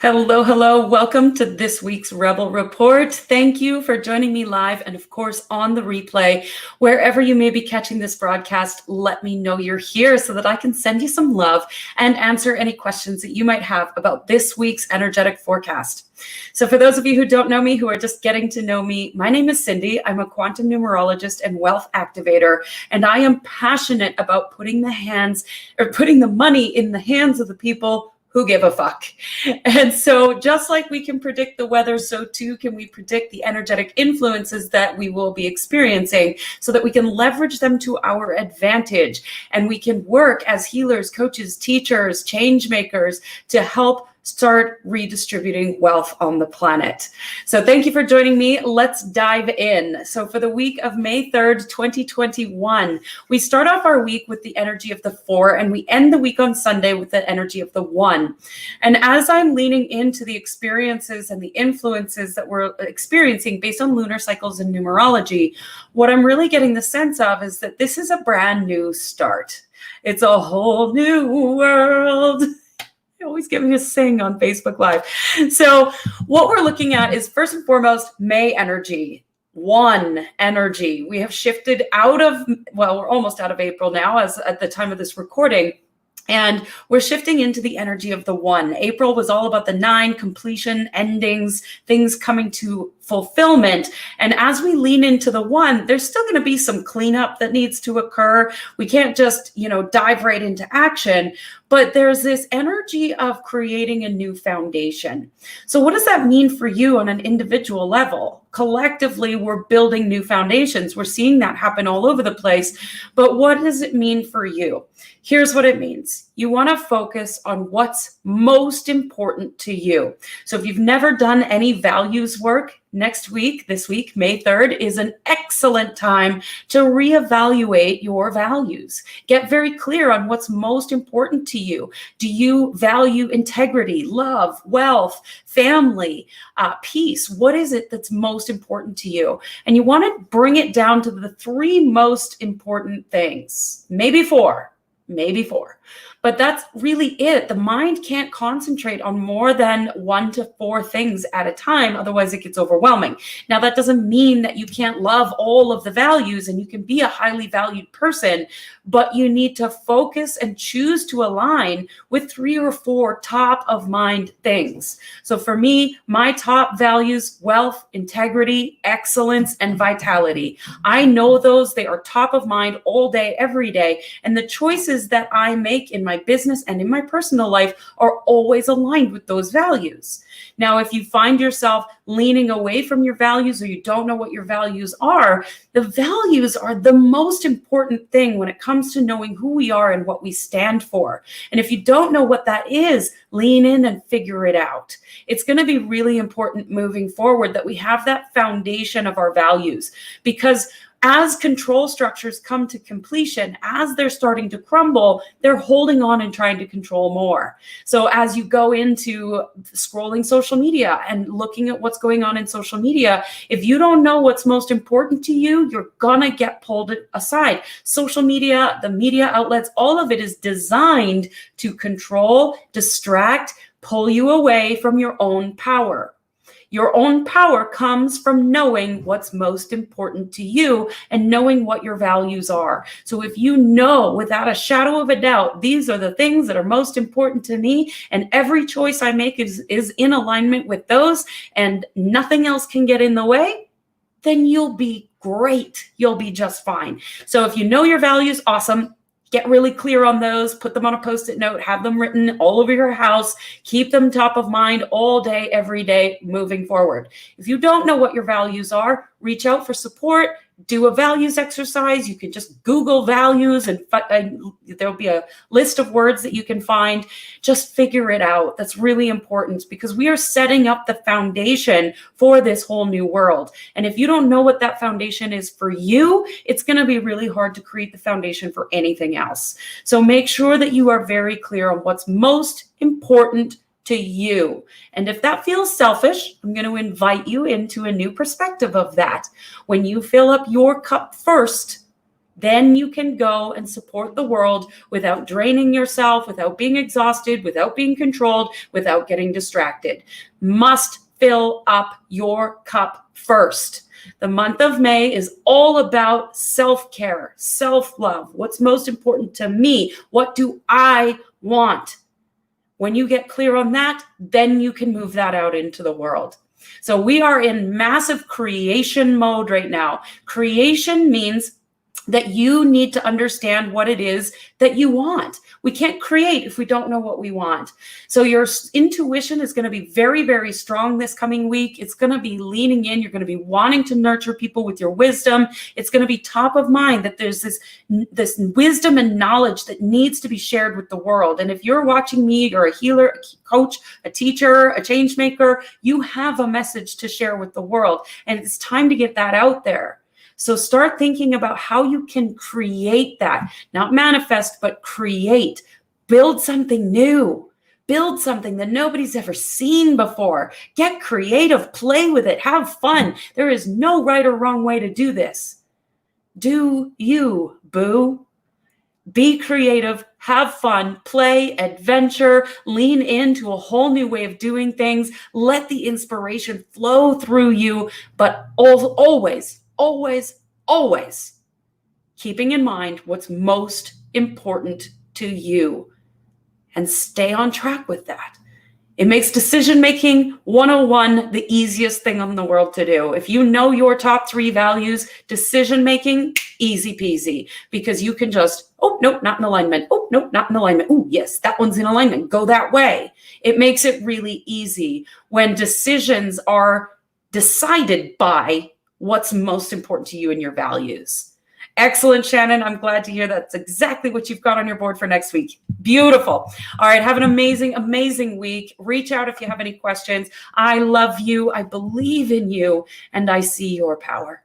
Hello, hello. Welcome to this week's Rebel Report. Thank you for joining me live and, of course, on the replay. Wherever you may be catching this broadcast, let me know you're here so that I can send you some love and answer any questions that you might have about this week's energetic forecast. So for those of you who don't know me, who are just getting to know me, my name is Cindy. I'm a quantum numerologist and wealth activator, and I am passionate about putting the money in the hands of the people who give a fuck. And so just like we can predict the weather, so too can we predict the energetic influences that we will be experiencing so that we can leverage them to our advantage. And we can work as healers, coaches, teachers, change makers to help start redistributing wealth on the planet. So thank you for joining me. Let's dive in. So for the week of May 3rd, 2021, we start off our week with the energy of the 4, and we end the week on Sunday with the energy of the 1. And as I'm leaning into the experiences and the influences that we're experiencing based on lunar cycles and numerology, what I'm really getting the sense of is that this is a brand new start. It's a whole new world. Always get me to sing on Facebook Live. So what we're looking at is, first and foremost, May energy, 1 energy. We have shifted we're almost out of April now as at the time of this recording. And we're shifting into the energy of the 1. April was all about the 9, completion, endings, things coming to fulfillment. And as we lean into the 1, there's still going to be some cleanup that needs to occur. We can't just, dive right into action, but there's this energy of creating a new foundation. So what does that mean for you on an individual level? Collectively, we're building new foundations. We're seeing that happen all over the place. But what does it mean for you? Here's what it means. You want to focus on what's most important to you. So if you've never done any values work, this week, May 3rd, is an excellent time to reevaluate your values. Get very clear on what's most important to you. Do you value integrity, love, wealth, family, peace? What is it that's most important to you? And you want to bring it down to the 3 most important things, maybe 4. But that's really it. The mind can't concentrate on more than 1 to 4 things at a time. Otherwise, it gets overwhelming. Now, that doesn't mean that you can't love all of the values and you can be a highly valued person, but you need to focus and choose to align with 3 or 4 top of mind things. So for me, my top values: wealth, integrity, excellence, and vitality. I know those. They are top of mind all day, every day. And the choices that I make in my business and in my personal life are always aligned with those values. Now, if you find yourself leaning away from your values or you don't know what your values are, the values are the most important thing when it comes to knowing who we are and what we stand for. And if you don't know what that is, lean in and figure it out. It's going to be really important moving forward that we have that foundation of our values, because as control structures come to completion, as they're starting to crumble, they're holding on and trying to control more. So as you go into scrolling social media and looking at what's going on in social media, if you don't know what's most important to you, you're gonna get pulled aside. Social media, the media outlets, all of it is designed to control, distract, pull you away from your own power. Your own power comes from knowing what's most important to you and knowing what your values are. So if you know without a shadow of a doubt, these are the things that are most important to me, and every choice I make is in alignment with those, and nothing else can get in the way, then you'll be great. You'll be just fine. So if you know your values, awesome. Get really clear on those, put them on a Post-it note, have them written all over your house, keep them top of mind all day, every day, moving forward. If you don't know what your values are, reach out for support, do a values exercise. You can just Google values and there'll be a list of words that you can find. Just figure it out. That's really important because we are setting up the foundation for this whole new world. And if you don't know what that foundation is for you, it's going to be really hard to create the foundation for anything else. So make sure that you are very clear on what's most important to you. And if that feels selfish, I'm going to invite you into a new perspective of that. When you fill up your cup first, Then you can go and support the world without draining yourself, without being exhausted, without being controlled, without getting distracted. Must fill up your cup first. The month of May is all about self-care, self-love. What's most important to me? What do I want? When you get clear on that, then you can move that out into the world. So we are in massive creation mode right now. Creation means that you need to understand what it is that you want. We can't create if we don't know what we want. So your intuition is going to be very, very strong this coming week. It's going to be leaning in. You're going to be wanting to nurture people with your wisdom. It's going to be top of mind that there's this wisdom and knowledge that needs to be shared with the world. And if you're watching me, you're a healer, a coach, a teacher, a change maker, you have a message to share with the world. And it's time to get that out there. So start thinking about how you can create that, not manifest, but create, build something new, build something that nobody's ever seen before. Get creative, play with it, have fun. There is no right or wrong way to do this. Do you, boo? Be creative, have fun, play, adventure, lean into a whole new way of doing things. Let the inspiration flow through you, but always keeping in mind what's most important to you, and stay on track with that. It makes decision-making 101 the easiest thing in the world to do. If you know your top 3 values, decision-making, easy peasy, because you can just, oh, nope, not in alignment. Oh, nope, not in alignment. Oh, yes, that one's in alignment. Go that way. It makes it really easy when decisions are decided by what's most important to you and your values. Excellent, Shannon. I'm glad to hear that's exactly what you've got on your board for next week. Beautiful. All right. Have an amazing, amazing week. Reach out if you have any questions. I love you. I believe in you, and I see your power.